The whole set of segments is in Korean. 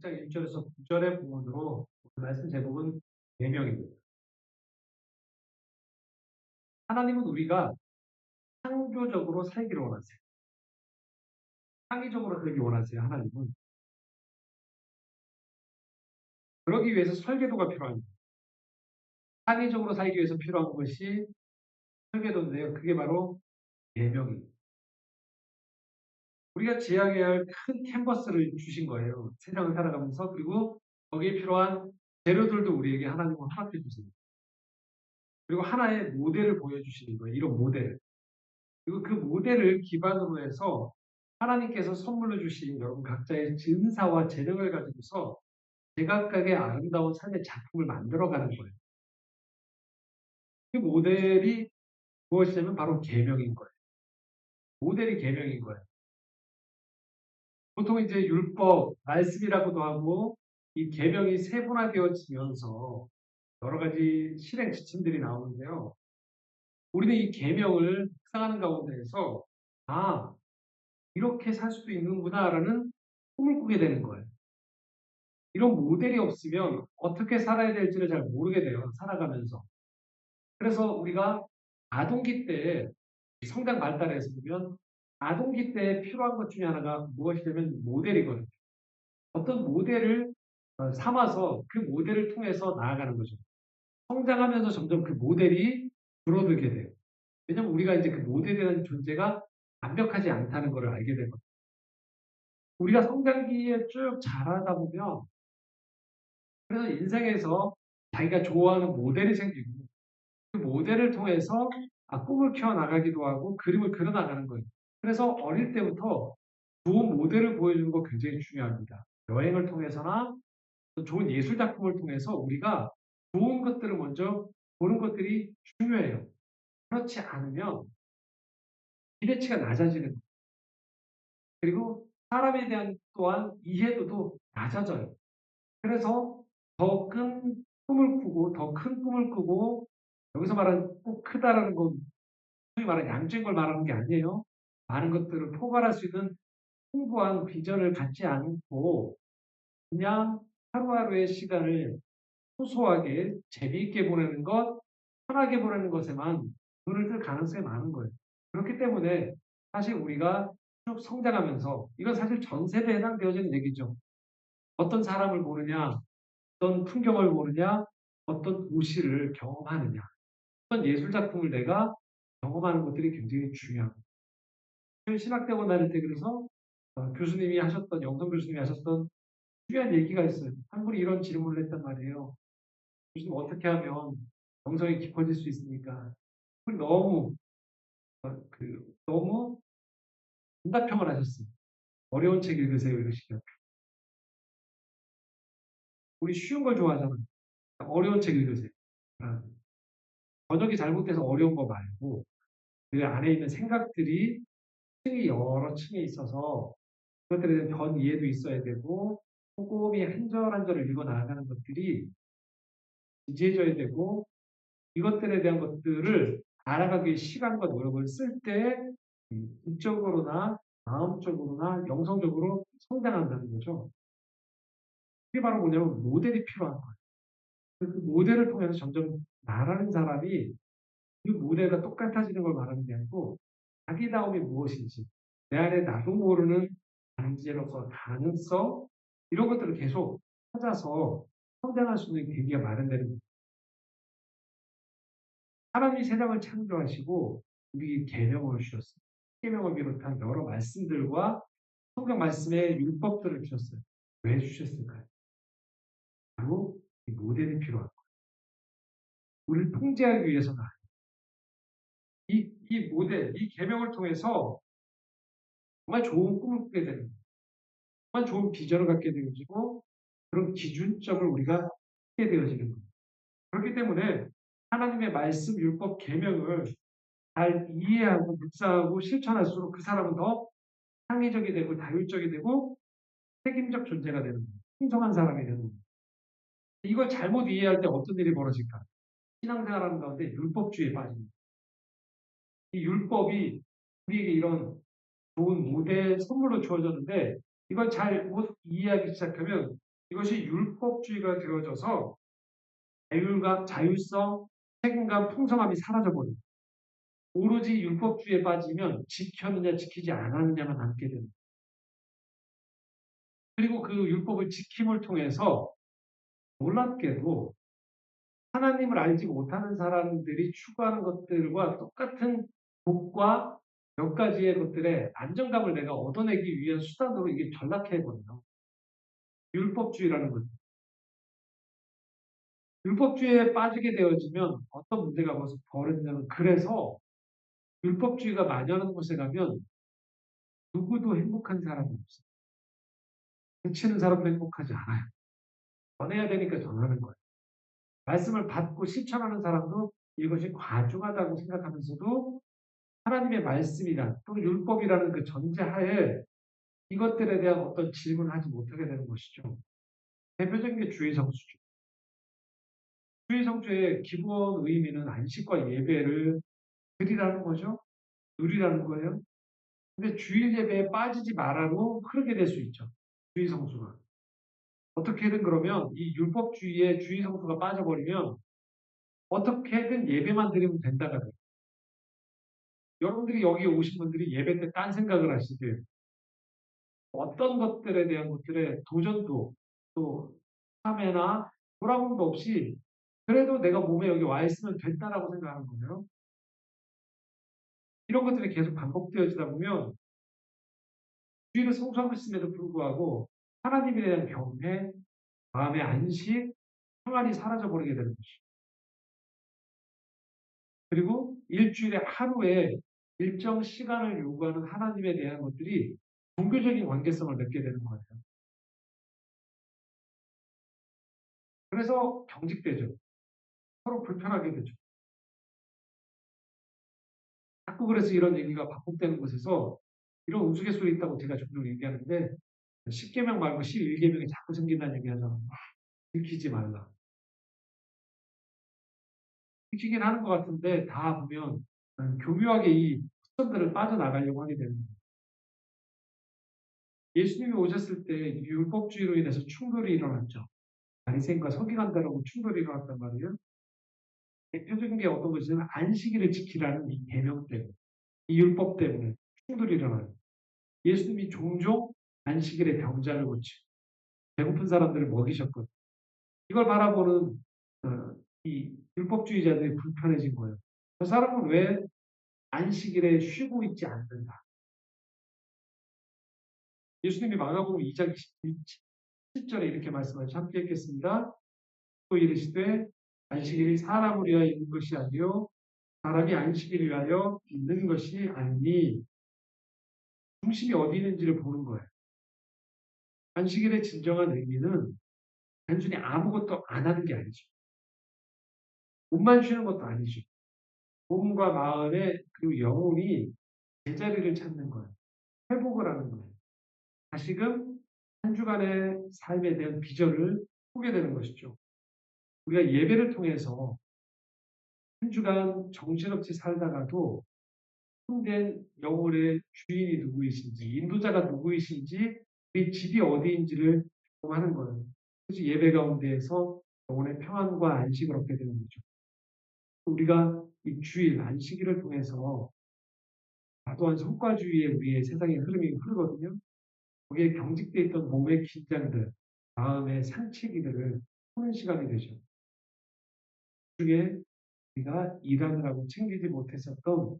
1장 1절에서 9절의 부분으로 말씀 제목은 계명입니다. 하나님은 우리가 창조적으로 살기를 원하세요. 창의적으로 살기 원하세요. 하나님은. 그러기 위해서 설계도가 필요합니다. 창의적으로 살기 위해서 필요한 것이 설계도인데요. 그게 바로 계명입니다. 우리가 지향해야 할 큰 캔버스를 주신 거예요. 세상을 살아가면서. 그리고 거기에 필요한 재료들도 우리에게 하나님은 허락해 주세요. 그리고 하나의 모델을 보여주시는 거예요. 이런 모델. 그리고 그 모델을 기반으로 해서 하나님께서 선물로 주신 여러분 각자의 은사와 재능을 가지고서 제각각의 아름다운 삶의 작품을 만들어가는 거예요. 그 모델이 무엇이냐면 바로 계명인 거예요. 모델이 계명인 거예요. 보통 이제 율법, 말씀이라고도 하고 이 계명이 세분화되어지면서 여러 가지 실행 지침들이 나오는데요. 우리는 이 계명을 묵상하는 가운데에서 아, 이렇게 살 수도 있는구나라는 꿈을 꾸게 되는 거예요. 이런 모델이 없으면 어떻게 살아야 될지를 잘 모르게 돼요. 살아가면서. 그래서 우리가 아동기 때 성장 발달에서 보면 아동기 때 필요한 것 중에 하나가 무엇이냐면 모델이거든요. 어떤 모델을 삼아서 그 모델을 통해서 나아가는 거죠. 성장하면서 점점 그 모델이 줄어들게 돼요. 왜냐하면 우리가 이제 그 모델이라는 존재가 완벽하지 않다는 걸 알게 되거든요. 우리가 성장기에 쭉 자라다 보면 그래서 인생에서 자기가 좋아하는 모델이 생기고 그 모델을 통해서 꿈을 키워나가기도 하고 그림을 그려나가는 거예요. 그래서 어릴 때부터 좋은 모델을 보여주는 거 굉장히 중요합니다. 여행을 통해서나 좋은 예술 작품을 통해서 우리가 좋은 것들을 먼저 보는 것들이 중요해요. 그렇지 않으면 기대치가 낮아지는 거예요. 그리고 사람에 대한 또한 이해도도 낮아져요. 그래서 더 큰 꿈을 꾸고 더 큰 꿈을 꾸고 여기서 말하는 꼭 크다라는 건 소위 말하는 양적인 걸 말하는 게 아니에요. 많은 것들을 포괄할 수 있는 풍부한 비전을 갖지 않고 그냥 하루하루의 시간을 소소하게 재미있게 보내는 것, 편하게 보내는 것에만 눈을 뜰 가능성이 많은 거예요. 그렇기 때문에 사실 우리가 쭉 성장하면서 이건 사실 전 세대에 해당되어지는 얘기죠. 어떤 사람을 보느냐, 어떤 풍경을 보느냐, 어떤 도시를 경험하느냐, 어떤 예술 작품을 내가 경험하는 것들이 굉장히 중요합니다. 신학대학원 다닐 때 그래서 교수님이 하셨던 영성 교수님이 하셨던 중요한 얘기가 있어요. 한 분이 이런 질문을 했단 말이에요. 교수님 어떻게 하면 영성이 깊어질 수 있습니까? 그분이 너무 응답형을 하셨어요. 어려운 책 읽으세요 이러시죠. 우리 쉬운 걸 좋아하잖아요. 어려운 책 읽으세요. 번역이 잘못돼서 어려운 거 말고 그 안에 있는 생각들이 층이 여러 층에 있어서 그것들에 대한 변 이해도 있어야 되고 꼼꼼히 한 절 한 절을 읽어 나가는 것들이 지지해져야 되고 이것들에 대한 것들을 알아가기 위해 시간과 노력을 쓸 때 인적으로나 마음적으로나 영성적으로 성장한다는 거죠. 그게 바로 뭐냐면 모델이 필요한 거예요. 그 모델을 통해서 점점 나라는 사람이 그 모델과 똑같아지는 걸 말하는 게 아니고 자기다움이 무엇인지 내 안에 나도 모르는 잠재로서 가능성 이런 것들을 계속 찾아서 성장할 수 있는 계기가 마련되는 거예요. 하나님이 세상을 창조하시고 우리 계명을 주셨어요. 계명을 비롯한 여러 말씀들과 성경 말씀의 율법들을 주셨어요. 왜 주셨을까요? 바로 이 모델이 필요한 거예요. 우리를 통제하기 위해서는 이 모델, 이 계명을 통해서 정말 좋은 꿈을 꾸게 되는 거예요. 정말 좋은 비전을 갖게 되어지고 그런 기준점을 우리가 찾게 되어지는 거예요. 그렇기 때문에 하나님의 말씀, 율법, 계명을 잘 이해하고 묵상하고 실천할수록 그 사람은 더 창의적이 되고 다율적이 되고 책임적 존재가 되는 거예요. 풍성한 사람이 되는 거예요. 이걸 잘못 이해할 때 어떤 일이 벌어질까? 신앙생활하는 가운데 율법주의에 빠집니다. 이 율법이 우리에게 이런 좋은 모델 선물로 주어졌는데 이걸 잘못 이해하기 시작하면 이것이 율법주의가 되어져서 자율과 자율성, 책임감, 풍성함이 사라져버려요. 오로지 율법주의에 빠지면 지켰느냐 지키지 않았느냐만 남게 됩니다. 그리고 그 율법을 지킴을 통해서 놀랍게도 하나님을 알지 못하는 사람들이 추구하는 것들과 똑같은 복과 몇 가지의 것들의 안정감을 내가 얻어내기 위한 수단으로 이게 전락해버려요. 율법주의라는 거죠. 율법주의에 빠지게 되어지면 어떤 문제가 벌어지냐면 그래서 율법주의가 만연한 곳에 가면 누구도 행복한 사람이 없어요. 해치는 사람도 행복하지 않아요. 전해야 되니까 전하는 거예요. 말씀을 받고 실천하는 사람도 이것이 과중하다고 생각하면서도 하나님의 말씀이란 또는 율법이라는 그 전제하에 이것들에 대한 어떤 질문을 하지 못하게 되는 것이죠. 대표적인 게 주의 성수죠. 주의 성수의 기본 의미는 안식과 예배를 드리라는 거죠. 누리라는 거예요. 근데 주일 예배에 빠지지 말아도 흐르게 될 수 있죠. 주의 성수가. 어떻게든 그러면 이 율법주의에 주의 성수가 빠져버리면 어떻게든 예배만 드리면 된다가 돼요. 여러분들이 여기 오신 분들이 예배 때 딴 생각을 하시되 어떤 것들에 대한 것들에 도전도 또 참회나 돌아봄도 없이 그래도 내가 몸에 여기 와 있으면 됐다라고 생각하는 거예요. 이런 것들이 계속 반복되어지다 보면 주의를 성수하고 있음에도 불구하고 하나님에 대한 경외, 마음의 안식, 평안이 사라져버리게 되는 것이죠. 그리고 일주일에 하루에 일정 시간을 요구하는 하나님에 대한 것들이 종교적인 관계성을 맺게 되는 거예요. 그래서 경직되죠. 서로 불편하게 되죠. 자꾸 그래서 이런 얘기가 반복되는 곳에서 이런 우스갯소리 있다고 제가 종종 얘기하는데 10계명 말고 11계명이 자꾸 생긴다는 얘기 하잖아요. 지키지 말라. 지키긴 하는 것 같은데 다 보면 교묘하게 이 수점들을 빠져나가려고 하게 되는 거예요. 예수님이 오셨을 때 율법주의로 인해서 충돌이 일어났죠. 바리새인과 서기관들하고 충돌이 일어났단 말이에요. 대표적인 게 어떤 것이냐면 안식일을 지키라는 이 계명 때문에, 이 율법 때문에 충돌이 일어나요. 예수님이 종종 안식일에 병자를 고치고 배고픈 사람들을 먹이셨거든요. 이걸 바라보는 이 율법주의자들이 불편해진 거예요. 저 사람은 왜 안식일에 쉬고 있지 않는가? 예수님이 마가복음 2장 10절에 이렇게 말씀하시죠. 함께 읽겠습니다. 또 이르시되 안식일이 사람을 위하여 있는 것이 아니요 사람이 안식일을 위하여 있는 것이 아니니 중심이 어디 있는지를 보는 거예요. 안식일의 진정한 의미는 단순히 아무것도 안 하는 게 아니죠. 몸만 쉬는 것도 아니죠. 몸과 마음의 그리고 영혼이 제자리를 찾는 거예요. 회복을 하는 거예요. 다시금 한 주간의 삶에 대한 비전을 보게 되는 것이죠. 우리가 예배를 통해서 한 주간 정신없이 살다가도 참된 영혼의 주인이 누구이신지, 인도자가 누구이신지, 우리 집이 어디인지를 경험하는 거예요. 그래서 예배 가운데에서 영혼의 평안과 안식을 얻게 되는 거죠. 우리가 이 주일, 안식일을 통해서 과도한 성과주의의 우리의 세상의 흐름이 흐르거든요. 거기에 경직되어 있던 몸의 긴장들, 마음의 상체기들을 푸는 시간이 되죠. 중에 우리가 일하느라고 챙기지 못했었던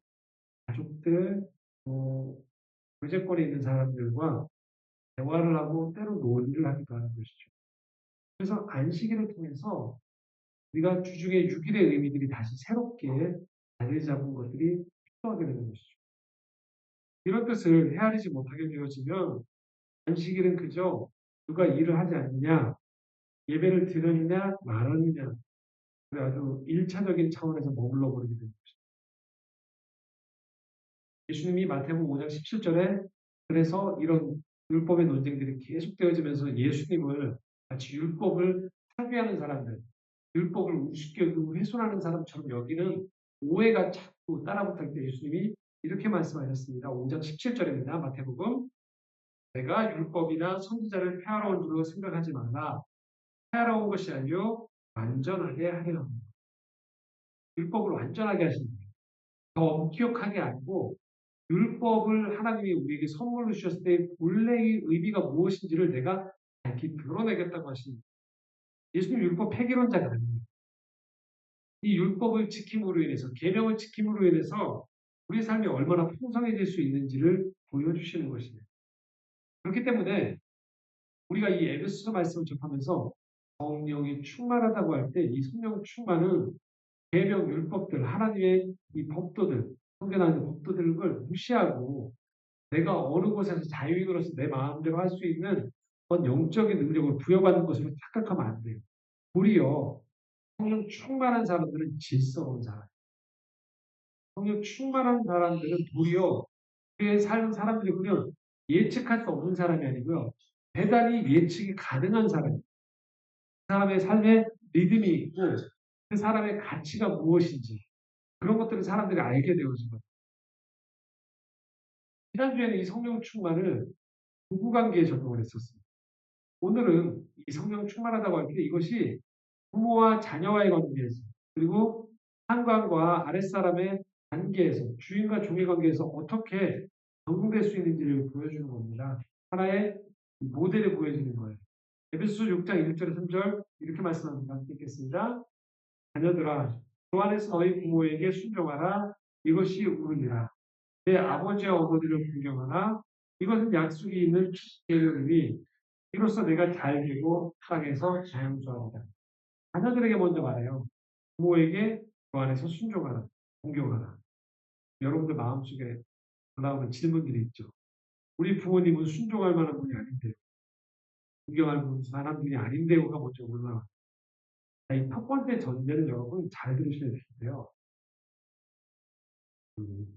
가족들, 교제권에 있는 사람들과 대화를 하고 때로 논의를 하기도 하는 것이죠. 그래서 안식일을 통해서 우리가 주중에 6일의 의미들이 다시 새롭게 자리 잡은 것들이 필요하게 되는 것이죠. 이런 뜻을 헤아리지 못하게 되어지면 안식일은 그저 누가 일을 하지 않느냐, 예배를 드느냐 말하느냐 아주 1차적인 차원에서 머물러 버리게 되는 것이죠. 예수님이 마태복음 5장 17절에 그래서 이런 율법의 논쟁들이 계속되어지면서 예수님을 마치 율법을 파괴하는 사람들, 율법을 우습게 여기고 훼손하는 사람처럼 여기는 오해가 자꾸 따라붙을 때 예수님이 이렇게 말씀하셨습니다. 5장 17절입니다. 마태복음 내가 율법이나 선지자를 폐하러 온 줄로 생각하지 말라. 폐하러 온 것이 아니요 완전하게 하려 합니다. 율법을 완전하게 하신다. 더 엄격하게 아니고 율법을 하나님이 우리에게 선물로 주셨을 때 본래의 의미가 무엇인지를 내가 밝히 드러내겠다고 하십니다. 예수님 율법 폐기론자가 아닙니다. 이 율법을 지킴으로 인해서 계명을 지킴으로 인해서 우리의 삶이 얼마나 풍성해질 수 있는지를 보여주시는 것입니다. 그렇기 때문에 우리가 이 에베소서 말씀을 접하면서 성령이 충만하다고 할 때 이 성령 충만은 계명 율법들 하나님의 이 법도들 성경에 나오는 법도들을 무시하고 내가 어느 곳에서 자유인으로서 내 마음대로 할 수 있는 그런 영적인 능력을 부여받는 것으로 착각하면 안 돼요. 도리어 성령 충만한 사람들은 질서로운 사람. 성령 충만한 사람들은 도리어 그의 삶은 사람들이 보면 예측할 수 없는 사람이 아니고요. 대단히 예측이 가능한 사람이에요. 그 사람의 삶에 리듬이 있고 그 사람의 가치가 무엇인지 그런 것들을 사람들이 알게 되어진 거예요. 지난주에는 이 성령 충만을 부부관계에 적용을 했었습니다. 오늘은 이 성령 충만하다고 할 때 이것이 부모와 자녀와의 관계에서 그리고 상관과 아랫사람의 관계에서 주인과 종의 관계에서 어떻게 적용될 수 있는지를 보여주는 겁니다. 하나의 모델을 보여주는 거예요. 에베소서 6장 1절 3절 이렇게 말씀합니다. 읽겠습니다. 자녀들아 주 안에서 너희 부모에게 순종하라. 이것이 옳으니라. 내 아버지와 어머니를 존경하라. 이것은 약속이 있는 계명이니 이로써 내가 잘 되고 땅에서 자영수하리라. 자녀들에게 먼저 말해요. 부모에게 주 안에서 순종하라. 존경하라. 여러분들 마음속에 올라오는 질문들이 있죠. 우리 부모님은 순종할 만한 분이 아닌데요. 존경할 만한 분이 아닌데요가 먼저 올라와요. 이 첫 번째 전제는 여러분 잘 들으셔야 되는데요.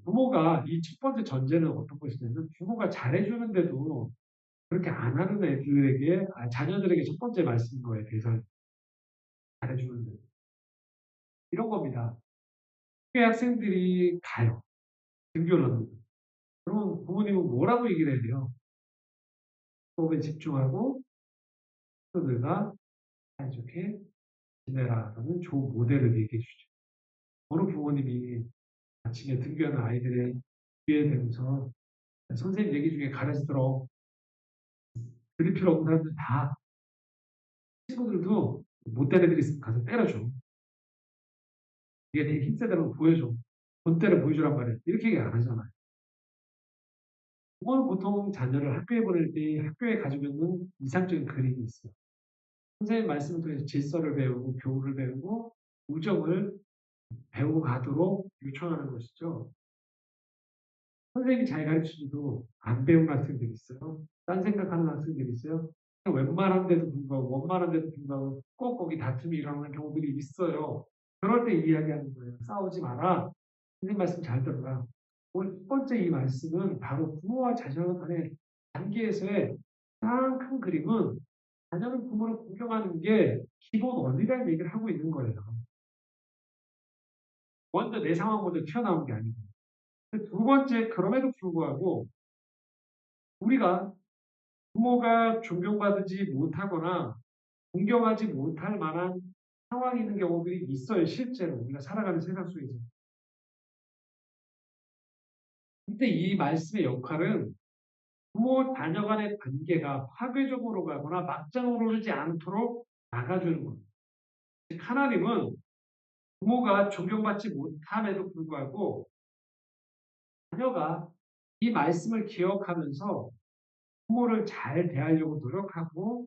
부모가 이 첫 번째 전제는 어떤 것이냐면 부모가 잘해주는데도 그렇게 안 하는 애들에게 자녀들에게 첫 번째 말씀인 거예요. 대상 잘해주는데 이런 겁니다. 학교에 학생들이 가요. 등교를 그러면 부모님은 뭐라고 얘기를 해야 돼요? 수업에 집중하고 학생들과 사이좋게 지내라라는 좋은 모델을 얘기해 주죠. 어느 부모님이 아침에 등교하는 아이들의 뒤에 대면서 선생님 얘기 중에 가르쳐 들어 들을 필요 없는 사람들 다 친구들도 못된 애들이 있으면 가서 때려줘. 이게 내 힘세다는 걸 보여줘. 본때를 보여주란 말이야. 이렇게 얘기 안 하잖아요. 그건 보통 자녀를 학교에 보낼 때 학교에 가지고 있는 이상적인 그림이 있어요. 선생님 말씀을 통해서 질서를 배우고 교훈을 배우고 우정을 배우고 가도록 요청하는 것이죠. 선생님이 잘 가르치지도 안 배운 학생들이 있어요. 딴 생각하는 학생들이 있어요. 웬만한데도 불구하고 원만한데도 불구하고 꼭 거기 다툼이 일어나는 경우들이 있어요. 그럴 때 이야기하는 거예요. 싸우지 마라. 선생님 말씀 잘 들어라. 오늘 첫 번째 이 말씀은 바로 부모와 자녀 간의 관계에서의 가장 큰 그림은 자녀는 부모를 공경하는 게 기본 원리라는 얘기를 하고 있는 거예요. 먼저 내 상황 먼저 튀어나온 게 아니고. 두 번째, 그럼에도 불구하고 우리가 부모가 존경받지 못하거나 공경하지 못할 만한 상황이 있는 경우들이 있어요. 실제로 우리가 살아가는 세상 속에서. 근데 이 말씀의 역할은 부모 자녀 간의 관계가 파괴적으로 가거나 막장으로 오르지 않도록 막아주는 겁니다. 즉 하나님은 부모가 존경받지 못함에도 불구하고 자녀가 이 말씀을 기억하면서 부모를 잘 대하려고 노력하고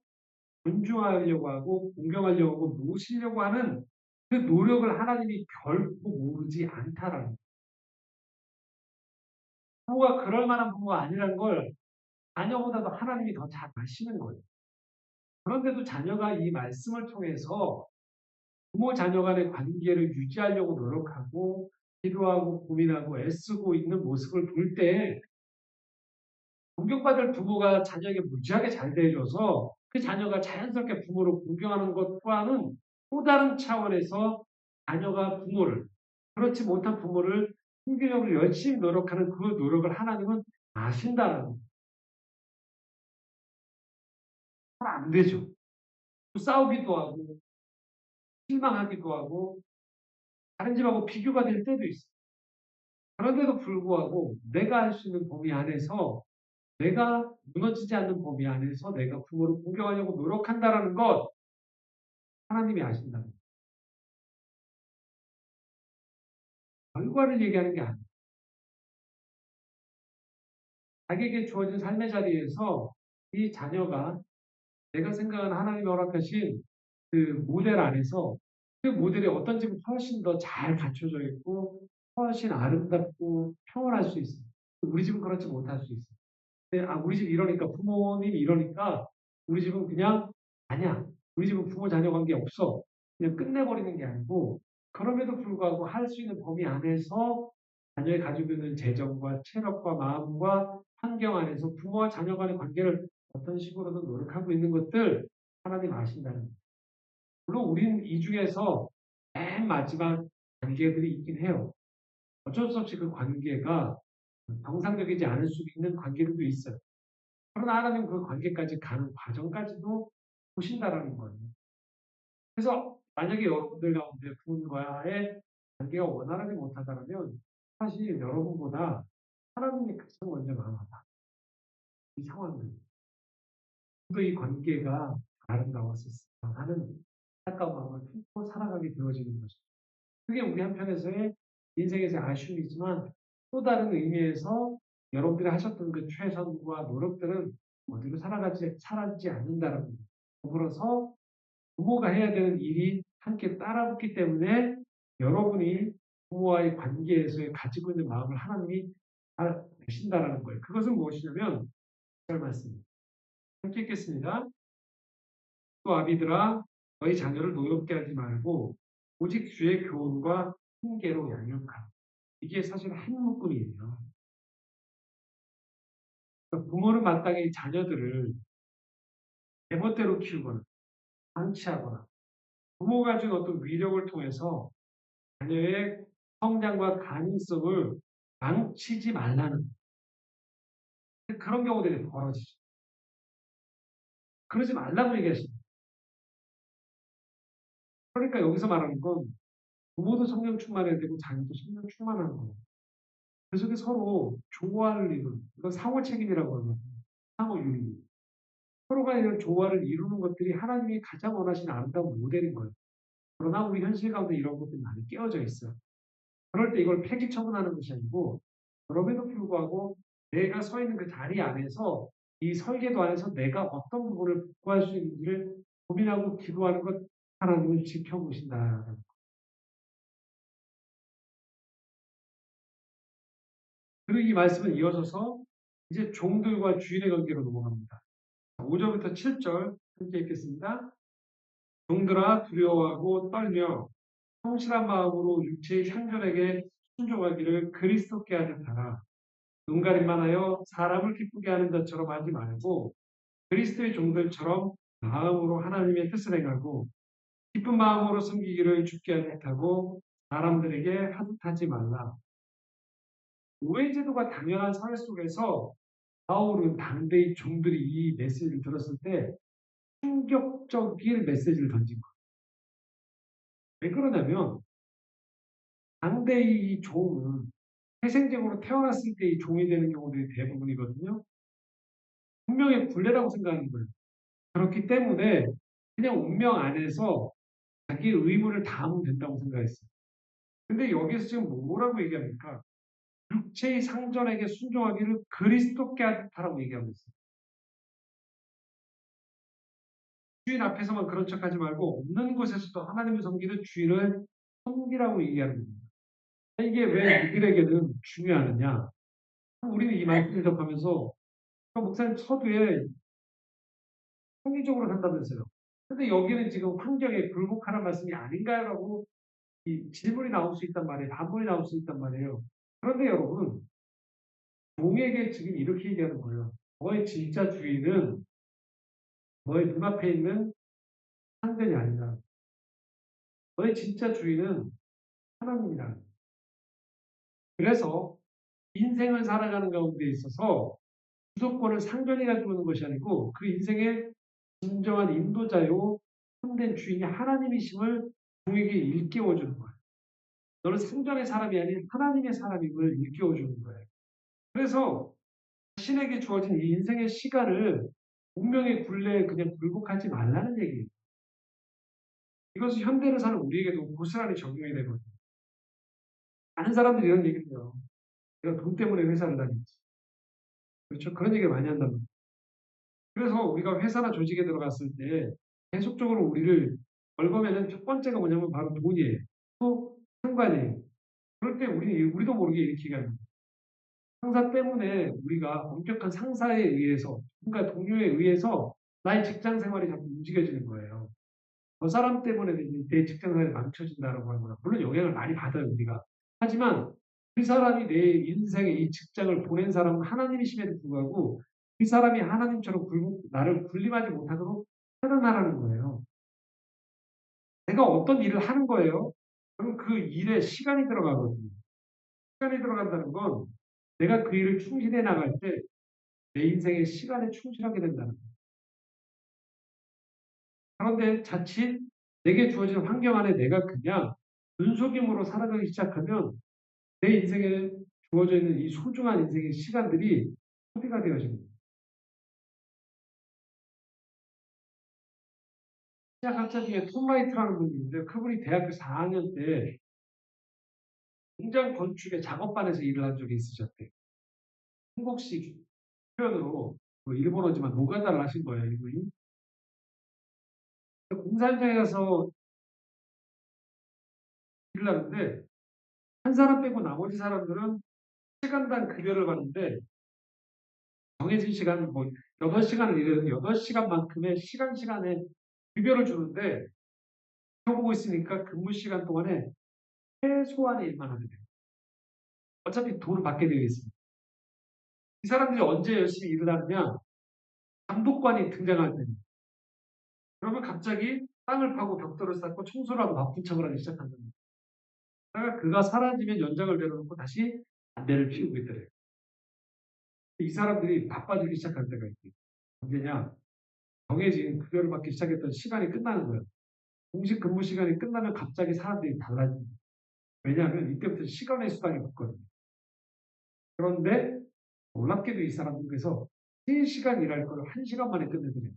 존중하려고 하고 공경하려고 하고 모시려고 하는 그 노력을 하나님이 결코 모르지 않다라는 거예요. 부모가 그럴 만한 부모가 아니라는 걸 자녀보다도 하나님이 더 잘 아시는 거예요. 그런데도 자녀가 이 말씀을 통해서 부모 자녀 간의 관계를 유지하려고 노력하고 기도하고 고민하고 애쓰고 있는 모습을 볼 때 공경받을 부모가 자녀에게 무지하게 잘 대해줘서 그 자녀가 자연스럽게 부모를 공경하는 것 또한은 또 다른 차원에서 자녀가 부모를 그렇지 못한 부모를 힘기력을 열심히 노력하는 그 노력을 하나님은 아신다는 거예요. 잘 안 되죠. 또 싸우기도 하고 실망하기도 하고 다른 집하고 비교가 될 때도 있어요. 그런데도 불구하고 내가 할 수 있는 범위 안에서 내가 무너지지 않는 범위 안에서 내가 부모를 공경하려고 노력한다라는 것 하나님이 아신다는 거예요. 결과를 얘기하는 게 아니에요. 자기에게 주어진 삶의 자리에서 이 자녀가 내가 생각하는 하나님이 허락하신 그 모델 안에서 그 모델이 어떤 집은 훨씬 더 잘 갖춰져 있고 훨씬 아름답고 평온할 수 있어요. 우리 집은 그렇지 못할 수 있어요. 근데 우리 집 이러니까 부모님이 이러니까 우리 집은 그냥 아니야. 우리 집은 부모 자녀 관계 없어. 그냥 끝내버리는 게 아니고 그럼에도 불구하고 할 수 있는 범위 안에서 자녀의 가지고 있는 재정과 체력과 마음과 환경 안에서 부모와 자녀 간의 관계를 어떤 식으로든 노력하고 있는 것들 하나님 아신다는 거예요. 물론 우리는 이 중에서 맨 마지막 관계들이 있긴 해요. 어쩔 수 없이 그 관계가 정상적이지 않을 수 있는 관계들도 있어요. 그러나 하나님 그 관계까지 가는 과정까지도 보신다라는 거예요. 그래서 만약에 여러분들 가운데 부모님과의 관계가 원활하지 못하다면 사실 여러분보다 하나님이 가장 먼저 망하다. 이 상황들. 또 이 관계가 아름다웠었어 하는 안타까운 마음을 품고 살아가게 되어지는 것이죠. 그게 우리 한편에서의 인생에서의 아쉬움이지만 또 다른 의미에서 여러분들이 하셨던 그 최선과 노력들은 어디로 사라지지 않는다라는 거예요. 더불어서 부모가 해야 되는 일이 함께 따라붙기 때문에 여러분이 부모와의 관계에서 가지고 있는 마음을 하나님이 잘 아신다라는 거예요. 그것은 무엇이냐면 잘 말씀입니다. 함께 읽겠습니다. 또 아비들아 너희 자녀를 노엽게 하지 말고 오직 주의 교훈과 훈계로 양육하라. 이게 사실 한 묶음이에요. 그러니까 부모는 마땅히 자녀들을 제멋대로 키우거나 방치하거나 부모가 준 어떤 위력을 통해서 자녀의 성장과 가능성을 망치지 말라는 그런 경우들이 벌어지죠. 그러지 말라고 얘기하십니다. 그러니까 여기서 말하는 건 부모도 성령 충만해야 되고 자녀도 성령 충만한 거예요. 그 속에 서로 조화를 이루는 이건 상호 책임이라고 하거든요. 상호 유리. 서로가 이런 조화를 이루는 것들이 하나님이 가장 원하시는 아름다운 모델인 거예요. 그러나 우리 현실 가운데 이런 것들이 많이 깨어져 있어요. 그럴 때 이걸 폐기 처분하는 것이 아니고 그럼에도 불구하고 내가 서 있는 그 자리 안에서 이 설계도 안에서 내가 어떤 부분을 구할 수 있는지를 고민하고 기도하는 것 하나님을 지켜보신다. 그리고 이 말씀은 이어져서 이제 종들과 주인의 관계로 넘어갑니다. 5절부터 7절 함께 읽겠습니다. 종들아 두려워하고 떨며 성실한 마음으로 육체의 향결에게 순종하기를 그리스도께 하듯 하라. 눈가림만 하여 사람을 기쁘게 하는 것처럼 하지 말고 그리스도의 종들처럼 마음으로 하나님의 뜻을 행하고 기쁜 마음으로 섬기기를 주께 하듯 하고 사람들에게 하듯하지 말라. 우회제도가 당연한 사회 속에서 바울은 당대의 종들이 이 메시지를 들었을 때 충격적인 메시지를 던진 거예요. 왜 그러냐면 당대의 이 종은 태생적으로 태어났을 때 이 종이 되는 경우들이 대부분이거든요. 운명의 굴레라고 생각하는 거예요. 그렇기 때문에 그냥 운명 안에서 자기의 의무를 다하면 된다고 생각했어요. 근데 여기서 지금 뭐라고 얘기합니까? 육체의 상전에게 순종하기를 그리스도께 하라고 얘기하고 있어요. 주인 앞에서만 그런 척하지 말고 없는 곳에서도 하나님을 섬기는 주인을 섬기라고 얘기하는 겁니다. 이게 왜 우리에게는 중요하느냐? 우리는 이 말씀을 접하면서 목사님 서두에 합리적으로 산다면서요. 근데 여기는 지금 환경에 굴복하는 말씀이 아닌가요라고 이 질문이 나올 수 있단 말이에요. 반문이 나올 수 있단 말이에요. 그런데 여러분, 종에게 지금 이렇게 얘기하는 거예요. 너의 진짜 주인은 너의 눈앞에 있는 상전이 아니다. 너의 진짜 주인은 하나님이다. 그래서 인생을 살아가는 가운데 있어서 주도권을 상전이 가지고 있는 것이 아니고 그 인생의 진정한 인도자요, 참된 주인이 하나님이심을 종에게 일깨워주는 거예요. 너는 생전의 사람이 아닌 하나님의 사람임을 일깨워주는 거예요. 그래서 자신에게 주어진 이 인생의 시간을 운명의 굴레에 그냥 굴복하지 말라는 얘기예요. 이것은 현대를 사는 우리에게도 고스란히 적용이 되거든요. 많은 사람들이 이런 얘기를 해요. 내가 돈 때문에 회사를 다녔지. 그렇죠? 그런 얘기를 많이 한단 말이에요. 그래서 우리가 회사나 조직에 들어갔을 때 계속적으로 우리를 벌거면은 첫 번째가 뭐냐면 바로 돈이에요. 또 상관이에요. 그럴 때 우리도 모르게 이렇게 얘기합니다. 상사 때문에 우리가 엄격한 상사에 의해서, 뭔가 동료에 의해서 나의 직장 생활이 자꾸 움직여지는 거예요. 저 사람 때문에 내 직장 생활이 망쳐진다라고 하거나, 물론 영향을 많이 받아요, 우리가. 하지만 그 사람이 내 인생에 이 직장을 보낸 사람은 하나님이심에도 불구하고 그 사람이 하나님처럼 나를 군림하지 못하도록 해달라는 거예요. 내가 어떤 일을 하는 거예요? 그럼 그 일에 시간이 들어가거든요. 시간이 들어간다는 건 내가 그 일을 충실해 나갈 때 내 인생의 시간에 충실하게 된다는 거예요. 그런데 자칫 내게 주어진 환경 안에 내가 그냥 눈속임으로 살아가기 시작하면 내 인생에 주어져 있는 이 소중한 인생의 시간들이 소비가 되어집니다. 시작학자 중에 톰 라이트라는 분이 있는데 그분이 대학교 4학년 때 공장 건축의 작업반에서 일을 한 적이 있으셨대요. 한국식 표현으로 일본어지만 노가다를 하신 거예요, 이분이. 공사 현장에 가서 일을 하는데 한 사람 빼고 나머지 사람들은 시간당 급여를 받는데 정해진 시간, 8시간을 일하는 8시간만큼의 시간에 급여를 주는데 해보고 있으니까 근무 시간 동안에 최소한의 일만 하게 돼요. 어차피 돈을 받게 되어 있습니다. 이 사람들이 언제 열심히 일을 하느냐? 감독관이 등장할 때입니다. 그러면 갑자기 땅을 파고 벽돌을 쌓고 청소를 하고 바쁜 척을 하기 시작한 겁니다. 그러다가 그가 사라지면 연장을 내려놓고 다시 담배를 피우고 있더래요. 이 사람들이 바빠지기 시작할 때가 있대요. 언제냐? 정해진 급여를 받기 시작했던 시간이 끝나는 거예요. 공식 근무 시간이 끝나면 갑자기 사람들이 달라집니다. 왜냐하면 이때부터 시간의 수당이 붙거든요. 그런데 놀랍게도 이 사람들께서 3시간 일할 걸 1시간 만에 끝내더래요.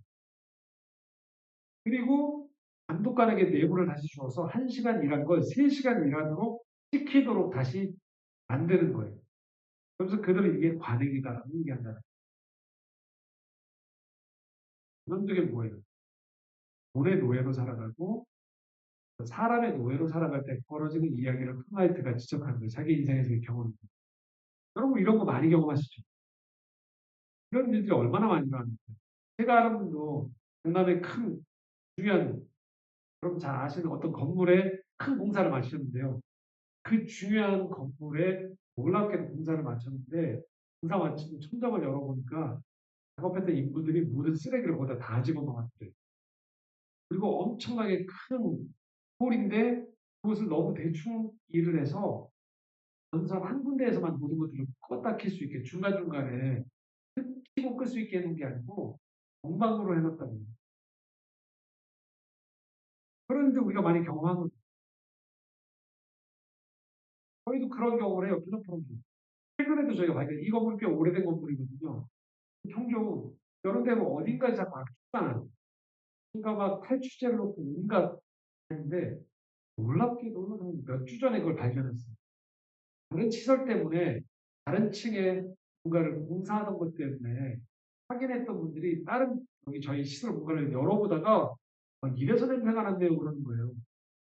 그리고 감독관에게 내부를 다시 주어서 1시간 일한 걸 3시간 일하도록 시키도록 다시 만드는 거예요. 그래서 그들은 이게 관행이다라고 얘기한다는 거예요. 그런 적이 뭐예요? 돈의 노예로 살아가고 사람의 노예로 살아갈 때 벌어지는 이야기를 플라이트가 지적하는 거예요. 자기 인생에서의 경험입니다. 여러분 이런 거 많이 경험하시죠? 이런 일들이 얼마나 많이 일어납니까? 제가 아는 분도 강남에 큰 중요한, 여러분 잘 아시는 어떤 건물에 큰 공사를 마치셨는데요. 그 중요한 건물에 놀랍게도 공사를 마쳤는데 공사 마치고 천장을 열어보니까 작업했던 인부들이 모든 쓰레기를 거기다 다 집어넣었대요. 그리고 엄청나게 큰 홀인데 그것을 너무 대충 일을 해서 건설 한 군데에서만 모든 것들을 껐다 킬 수 있게 중간중간에 켜고 끌 수 있게 해놓은 게 아니고 공방으로 해놨다는 거예요. 그런데 우리가 많이 경험하거든요. 저희도 그런 경우를 해요. 필로폰도. 최근에도 저희가 발견, 이 건물이 꽤 오래된 건물이거든요. 종종 여러 데는 어딘가에 자꾸 악취가 그러니까 막 탈취제를 놓고 온갖 했는데 놀랍게도 몇 주 전에 그걸 발견했어요. 다른 시설 때문에 다른 층에 뭔가를 공사하던 것 때문에 확인했던 분들이 다른 여기 저희 시설 공간을 열어보다가 이래서 냄새가 난대요 그러는 거예요.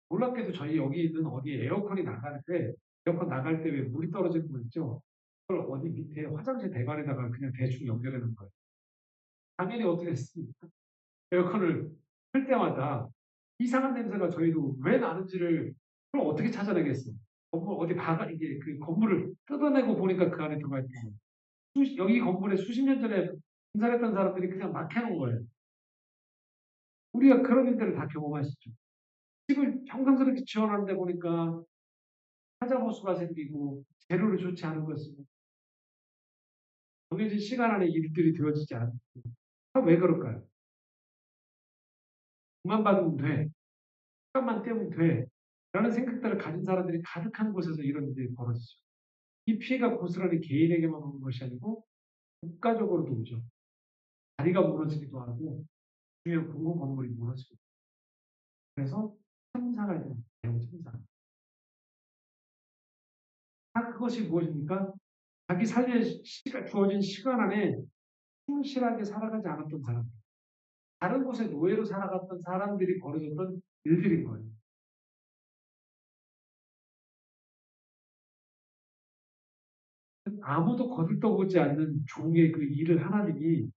놀랍게도 저희 여기 있는 어디 에어컨이 나가는데 에어컨 나갈 때 왜 물이 떨어지는 거 있죠? 그걸 어디 밑에 화장실 대관에다가 그냥 대충 연결해 놓은 거예요. 당연히 어떻게 했습니까? 에어컨을 틀 때마다 이상한 냄새가 저희도 왜 나는지를 그럼 어떻게 찾아내겠어요? 건물 어디 이게 그 건물을 뜯어내고 보니까 그 안에 들어가 있는 거예요. 여기 건물에 수십 년 전에 공사했던 사람들이 그냥 막 해놓은 거예요. 우리가 그런 일들을 다 경험하시죠. 집을 정성스럽게 지어놨는데 보니까 찾아보수가 생기고 재료를 좋지 않은 것은 정해진 시간 안에 일들이 되어지지 않고 왜 그럴까요? 돈만 받으면 돼. 시간만 때우면 돼. 라는 생각들을 가진 사람들이 가득한 곳에서 이런 일이 벌어지죠. 이 피해가 고스란히 개인에게만 오는 것이 아니고 국가적으로도 오죠. 다리가 무너지기도 하고 중요한 공공 건물이 무너지고 그래서 참사가 있는 대형 참사. 다 그것이 무엇입니까? 자기 살릴 주어진 시간 안에 충실하게 살아가지 않았던 사람, 다른 곳에 노예로 살아갔던 사람들이 벌어졌던 일들인 거예요. 아무도 거들떠보지 않는 종의 그 일을 하나님이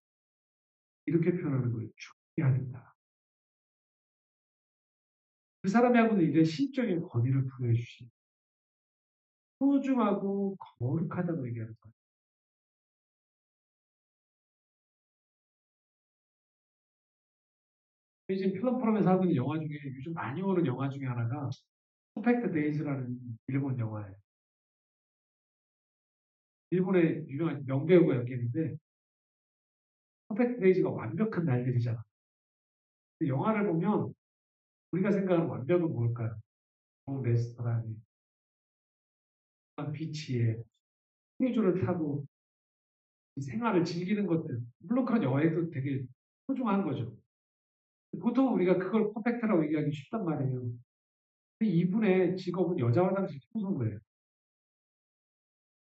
이렇게 표현하는 거예요. 죽게 하든다. 그 사람하고는 이제 신적인 권위를 부여해 주신 소중하고 거룩하다고 얘기하는 거예요. 지금 플랫폼에서 하고 있는 영화 중에 요즘 많이 오는 영화 중에 하나가 퍼펙트 데이즈라는 일본 영화예요. 일본의 유명한 명배우가 연기했는데 퍼펙트 데이즈가 완벽한 날들이잖아. 영화를 보면 우리가 생각하는 완벽은 뭘까요? 좋은 레스토랑에 비치에 크루즈를 타고 생활을 즐기는 것들. 물론 그런 영화에도 되게 소중한 거죠. 보통 우리가 그걸 퍼펙트라고 얘기하기 쉽단 말이에요. 근데 이분의 직업은 여자 화장실 청소부예요.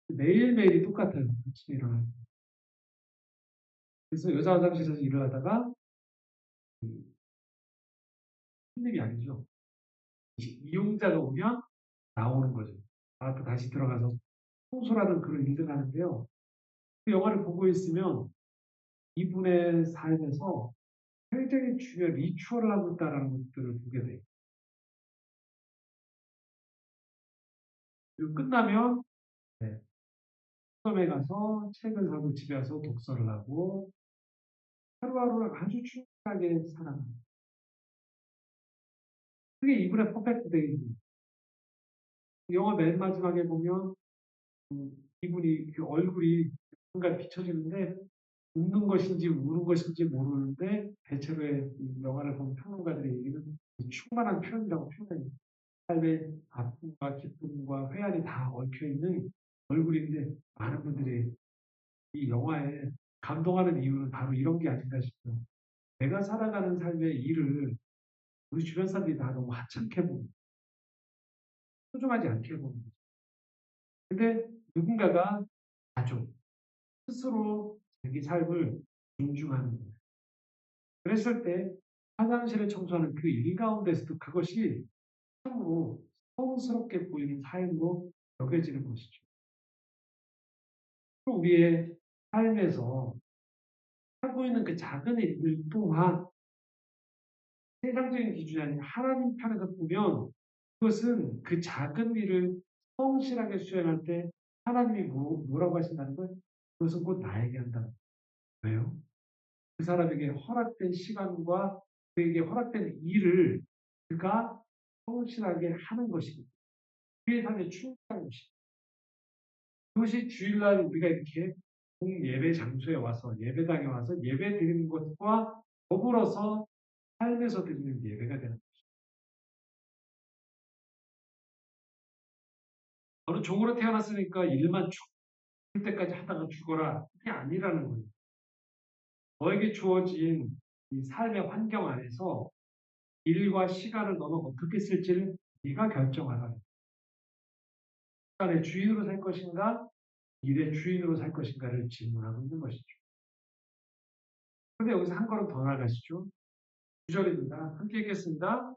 매일매일이 똑같아요. 아침에 일어나요. 그래서 여자 화장실에서 일을 하다가 힘듦이 아니죠. 이용자가 오면 나오는 거죠. 또 다시 들어가서 청소라는 그런 일을 하는데요. 그 영화를 보고 있으면 이분의 삶에서 굉장히 중요한 리추얼을 하고 있다는 것들을 보게 돼요. 그리고 끝나면 네, 서점에 가서 책을 사고 집에 와서 독서를 하고 하루하루를 아주 충실하게 살아갑니다. 그게 이분의 퍼펙트 데이입니다. 영화 맨 마지막에 보면 이분이 그 얼굴이 순간 비춰지는데 웃는 것인지 우는 것인지 모르는데 대체로의 이 영화를 본 평론가들의 얘기는 충만한 표현이라고 표현해요. 삶의 아픔과 기쁨과 회한이 다 얽혀있는 얼굴인데 많은 분들이 이 영화에 감동하는 이유는 바로 이런 게 아닌가 싶어요. 내가 살아가는 삶의 일을 우리 주변 사람들이 다 너무 하찮게 보고 소중하지 않게 보는 거죠. 근데 누군가가 가족, 스스로 자기 삶을 존중하는 거예요. 그랬을 때 화장실을 청소하는 그 일 가운데서도 그것이 참으로 성스럽게 보이는 삶으로 여겨지는 것이죠. 또 우리의 삶에서 하고 있는 그 작은 일들 또한 세상적인 기준이 아닌 하나님 편에서 보면 그것은 그 작은 일을 성실하게 수행할 때 하나님이 뭐라고 하신다는 거예요? 그것은 곧 나에게 한다. 왜요? 그 사람에게 허락된 시간과 그에게 허락된 일을 그가 성실하게 하는 것입니다. 그의 삶에 충실한 것입니다. 그것이 주일날 우리가 이렇게 예배 장소에 와서 예배당에 와서 예배 드리는 것과 더불어서 삶에서 드리는 예배가 되는 거죠. 너는 종으로 태어났으니까 일만 죽을 때까지 하다가 죽어라. 그게 아니라는 거예요. 너에게 주어진 이 삶의 환경 안에서 일과 시간을 너는 어떻게 쓸지를 네가 결정하라. 시간의 주인으로 살 것인가, 일의 주인으로 살 것인가를 질문하고 있는 것이죠. 그런데 여기서 한 걸음 더 나아가시죠. 9절입니다. 함께 읽겠습니다.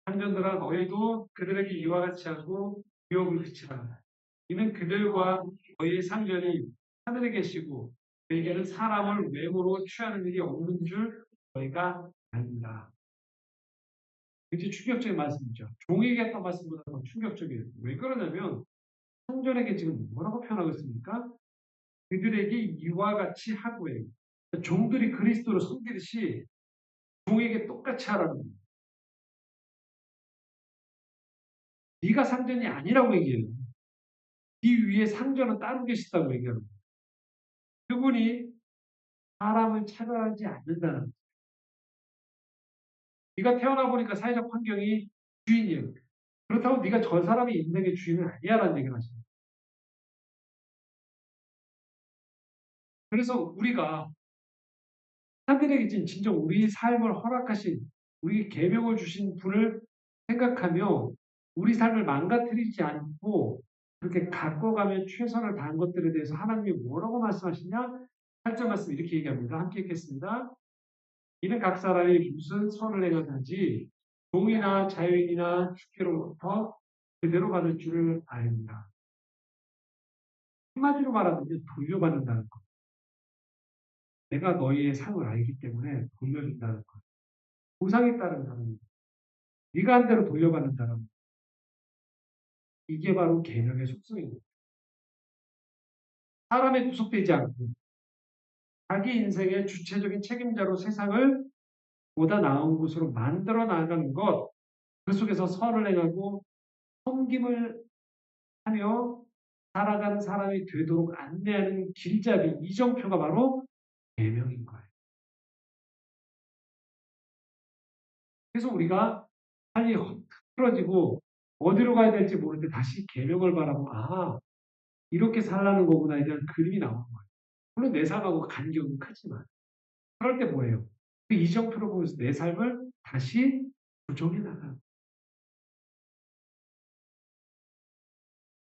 한전들아 너희도 그들에게 이와 같이 하고 유업을 그치라. 이는 그들과 너희의 상전이 하늘에 계시고 너희에게는 사람을 외모로 취하는 일이 없는 줄 너희가 압니다. 굉장히 충격적인 말씀이죠. 종에게 했던 말씀보다 더 충격적이에요. 왜 그러냐면 상전에게 지금 뭐라고 표현하고 있습니까? 그들에게 이와 같이 하고요. 종들이 그리스도를 섬기듯이 종에게 똑같이 하라는 거예요. 네가 상전이 아니라고 얘기해요. 네 위에 상전은 따로 계시다고 얘기하는 거예요. 그분이 사람을 차별하지 않는다는 거예요. 네가 태어나 보니까 사회적 환경이 주인이야. 그렇다고 네가 저 사람의 인생의 주인은 아니야라는 얘기를 하시는 거예요. 그래서 우리가 하늘에 계신 진정 우리 삶을 허락하신 우리 계명을 주신 분을 생각하며 우리 삶을 망가뜨리지 않고 그렇게 가꿔가며 최선을 다한 것들에 대해서 하나님이 뭐라고 말씀하시냐? 8절 말씀 이렇게 얘기합니다. 함께 읽겠습니다. 이는 각 사람이 무슨 선을 행하든지 종이나 자유인이나 주께로부터 그대로 받을 줄을 아닙니다. 한마디로 말하면 돌려받는다는 것. 내가 너희의 삶을 알기 때문에 돌려준다는 것. 보상이 따른다는 것. 네가 한 대로 돌려받는다는 것. 이게 바로 계명의 속성입니다. 사람에 구속되지 않고 자기 인생의 주체적인 책임자로 세상을 보다 나은 곳으로 만들어 나가는 것, 그 속에서 선을 행하고 섬김을 하며 살아가는 사람이 되도록 안내하는 길잡이, 이정표가 바로 계명인 거예요. 그래서 우리가 삶이 흐트러지고 어디로 가야 될지 모를 때 다시 계명을 바라보고 이렇게 살라는 거구나에 대한 그림이 나오는 거예요. 물론 내 삶하고 간격은 크지만 그럴 때 뭐예요? 그 이정표를 보면서 내 삶을 다시 조정해 나가는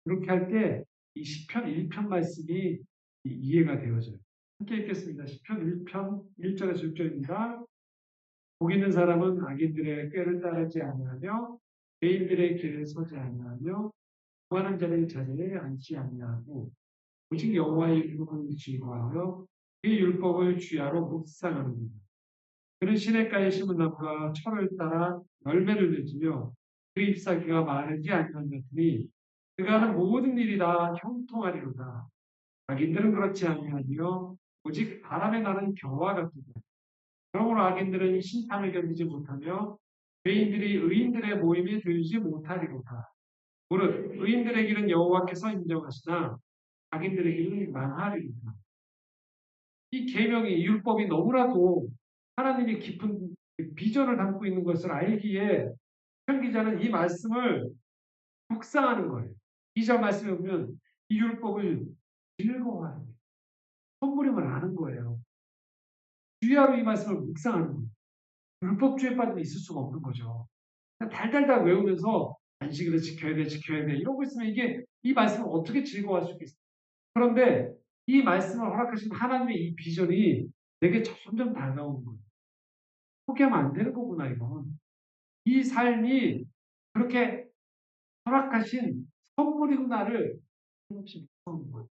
그렇게 할 때 이 시편 1편 말씀이 이해가 되어져요. 함께 읽겠습니다. 시편 1편 1절에서 6절입니다. 복 있는 사람은 악인들의 꾀를 따르지 아니하며 죄인들의 길을 서지 아니하며 구하는 자의 자리에 앉지 아니하고 오직 여호와의 율법을 즐거워하며 그 율법을 주야로 묵상하는구나. 그는 시냇가에 심은 나무가 철을 따라 열매를 맺으며 그 잎사귀가 마르지 아니한 같으니 그가 하는 모든 일이 다 형통하리로다. 악인들은 그렇지 아니하며 오직 바람에 나는 겨와 같으다. 그러므로 악인들은 심판을 견디지 못하며 죄인들이 의인들의 모임에 들지 못하리로다. 무릇 의인들의 길은 여호와께서 인정하시나 악인들의 길은 망하리로다. 이 계명이 이 율법이 너무나도 하나님의 깊은 비전을 담고 있는 것을 알기에 편기자는 이 말씀을 묵상하는 거예요. 2절 말씀에 보면 이 율법을 즐거워하는 거예요. 선물임을 아는 거예요. 주야로 이 말씀을 묵상하는 거예요. 율법주의에 빠지면 있을 수가 없는 거죠. 달달달 외우면서 안식일을 지켜야 돼, 지켜야 돼. 이러고 있으면 이게 이 말씀을 어떻게 즐거워할 수 있겠어요? 그런데 이 말씀을 허락하신 하나님의 이 비전이 내게 점점 다가오는 거예요. 포기하면 안 되는 거구나, 이건. 이 삶이 그렇게 허락하신 선물이구나를 없이 묵상하는 거예요.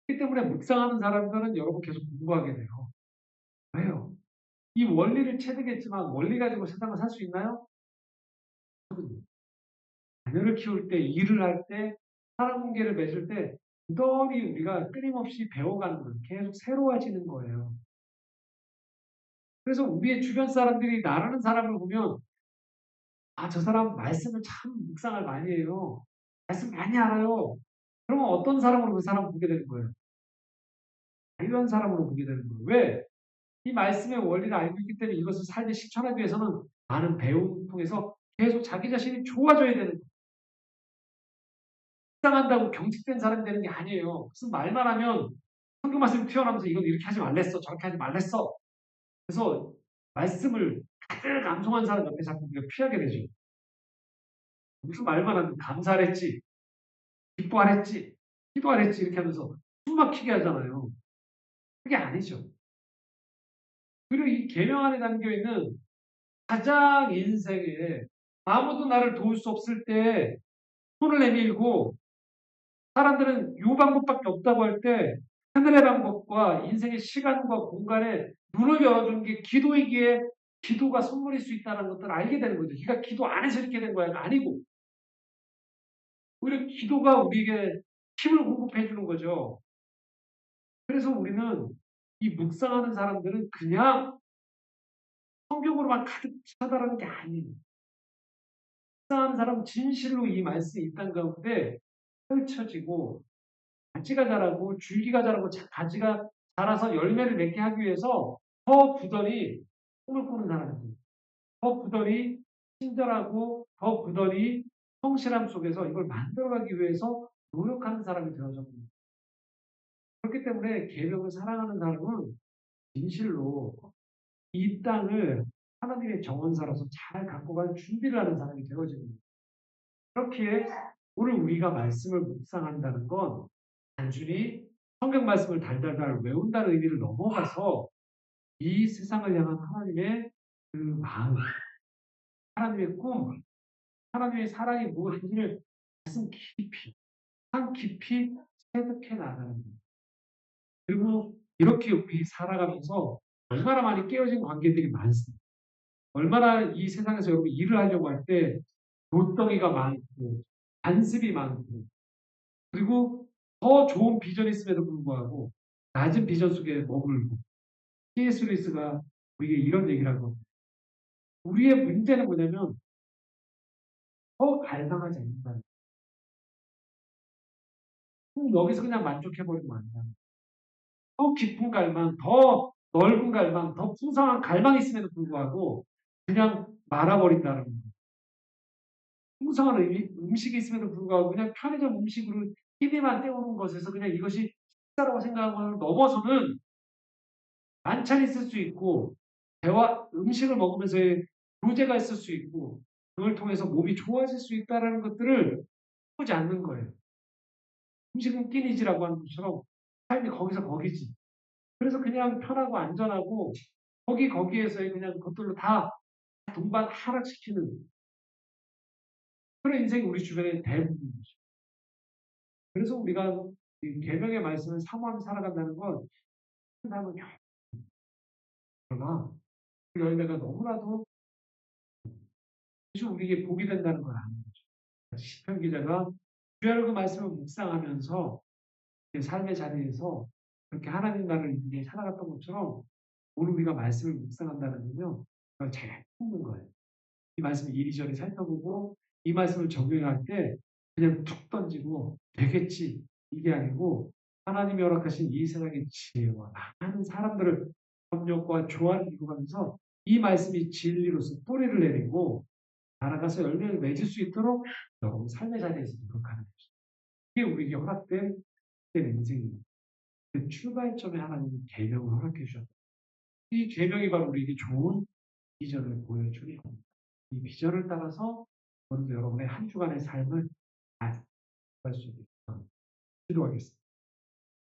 그렇기 때문에 묵상하는 사람들은 여러분 계속 공부하게 돼요. 왜요? 이 원리를 체득했지만 원리 가지고 세상을 살 수 있나요? 자녀를 키울 때, 일을 할 때, 사람 관계를 맺을 때 부단히 우리가 끊임없이 배워가는 거예요. 계속 새로워지는 거예요. 그래서 우리의 주변 사람들이 나라는 사람을 보면 저 사람 말씀을 참 묵상을 많이 해요. 말씀 많이 알아요. 그러면 어떤 사람으로 그 사람을 보게 되는 거예요? 자유한 사람으로 보게 되는 거예요. 왜? 이 말씀의 원리를 알고 있기 때문에 이것을 삶에 실천하기 위해서는 많은 배움을 통해서 계속 자기 자신이 좋아져야 되는 거예요. 묵상한다고 경직된 사람이 되는 게 아니에요. 무슨 말만 하면 성경 말씀이 튀어나오면서 이건 이렇게 하지 말랬어. 저렇게 하지 말랬어. 그래서 말씀을 가득 암송한 사람 옆에 자꾸 우리가 피하게 되죠. 무슨 말만 하면 감사했지, 기뻐하랬지, 기도하랬지 이렇게 하면서 숨 막히게 하잖아요. 그게 아니죠. 그리고 이 계명 안에 담겨 있는 가장 인생에 아무도 나를 도울 수 없을 때 손을 내밀고 사람들은 요 방법밖에 없다고 할 때 하늘의 방법과 인생의 시간과 공간에 문을 열어주는 게 기도이기에 기도가 선물일 수 있다는 것들을 알게 되는 거죠. 그러니까 기도 안에서 이렇게 된 거야. 아니고 오히려 기도가 우리에게 힘을 공급해 주는 거죠. 그래서 우리는 이 묵상하는 사람들은 그냥 성경으로만 가득 차다라는 게 아니에요. 묵상하는 사람은 진실로 이 말씀이 이 땅 가운데 펼쳐지고 가지가 자라고 줄기가 자라고 가지가 자라서 열매를 맺게 하기 위해서 더 부단히 꿈을 꾸는 사람이죠. 더 부단히 친절하고 더 부단히 성실함 속에서 이걸 만들어가기 위해서 노력하는 사람이 되어졌습니다. 그렇기 때문에 계명을 사랑하는 사람은 진실로 이 땅을 하나님의 정원사로서 잘 갖고 갈 준비를 하는 사람이 되어집니다. 그렇기에 오늘 우리가 말씀을 묵상한다는 건 단순히 성경 말씀을 달달달 외운다는 의미를 넘어가서 이 세상을 향한 하나님의 그 마음, 하나님의 꿈, 하나님의 사랑이 무엇인지를 가슴 깊이, 산 깊이 체득해 나가는 거예요. 그리고 이렇게 우리 살아가면서 얼마나 많이 깨어진 관계들이 많습니다. 얼마나 이 세상에서 여러분 일을 하려고 할 때 돌덩이가 많고 간섭이 많고 그리고 더 좋은 비전이 있음에도 불구하고 낮은 비전 속에 머물고 C.S. 루이스가 우리에게 이런 얘기를 하고 우리의 문제는 뭐냐면 더 갈망하지 않는다는 거예요. 여기서 그냥 만족해버리면 안 된다. 더 깊은 갈망, 더 넓은 갈망, 더 풍성한 갈망이 있음에도 불구하고 그냥 말아버린다는 거예요. 풍성한 음식이 있음에도 불구하고 그냥 편의점 음식으로 TV만 때우는 것에서 그냥 이것이 식사라고 생각하는 것을 넘어서는 만찬이 있을 수 있고 대화 음식을 먹으면서의 교제가 있을 수 있고 그걸 통해서 몸이 좋아질 수 있다는 것들을 보지 않는 거예요. 음식은 끼니지라고 하는 것처럼 삶이 거기서 거기지. 그래서 그냥 편하고 안전하고 거기에서의 그냥 그것들로 다 동반 하락시키는 그런 인생이 우리 주변에 대부분이죠. 그래서 우리가 이 계명의 말씀을 사모하며 살아간다는 건 세상은 그러나 그 열매가 너무나도 사실 우리에게 복이 된다는 걸 아는 거죠. 시편 기자가 주야로 그 말씀을 묵상하면서 삶의 자리에서 그렇게 하나님 나라를 위해 살아갔던 것처럼 오늘 우리가 말씀을 묵상한다는 건요. 그걸 잘 품는 거예요. 이 말씀을 이리저리 살펴보고 이 말씀을 적용할 때 그냥 툭 던지고 되겠지 이게 아니고 하나님이 허락하신 이 세상의 지혜와 많은 사람들을 협력과 조화를 이루면서 이 말씀이 진리로서 뿌리를 내리고 나아가서 열매를 맺을 수 있도록 여러분 삶의 자리에서 노력하는 것입니다. 이게 우리에게 허락된 인생입니다. 그 출발점에 하나님이 계명을 허락해 주셨다. 이 계명이 바로 우리에게 좋은 비전을 보여주는 겁니다. 이 비전을 따라서 오늘도 여러분의 한 주간의 삶을 잘 할 수 있도록 기도하겠습니다.